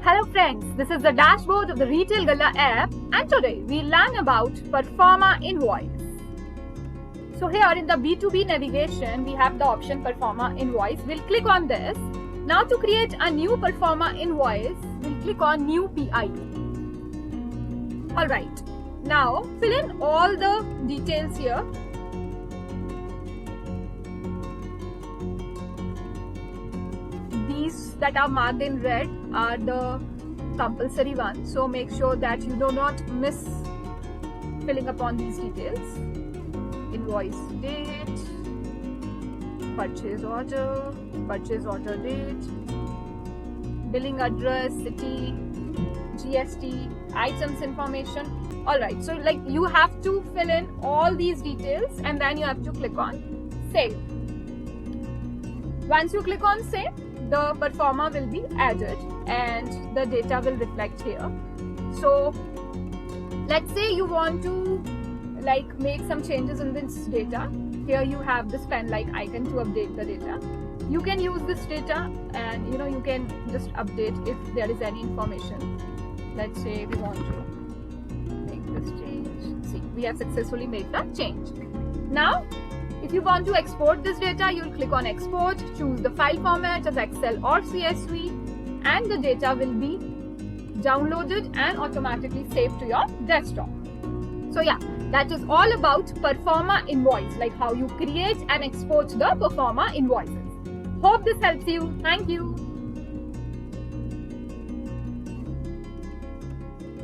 Hello friends, this is the dashboard of the Retail Galla app and today we learn about Performa Invoice. So here in the B2B navigation we have the option Performa Invoice. We'll click on this. Now to create a new Performa Invoice, we'll click on New PI. Alright, now fill in all the details here. These that are marked in red are the compulsory ones, so make sure that you do not miss filling upon these details. Invoice date, purchase order date, billing address, city, GST, items information. Alright, so like you have to fill in all these details and then you have to click on save. Once you click on save, the Performa will be added and the data will reflect here. So let's say you want to make some changes in this data. Here you have this pen like icon to update the data. You can use this data and you can just update if there is any information. Let's say we want to make this change. See, we have successfully made the change. Now if you want to export this data, you will click on export, choose the file format as Excel or CSV, and the data will be downloaded and automatically saved to your desktop. So yeah, that is all about Performa Invoice, like how you create and export the Performa invoices. Hope this helps you. Thank you.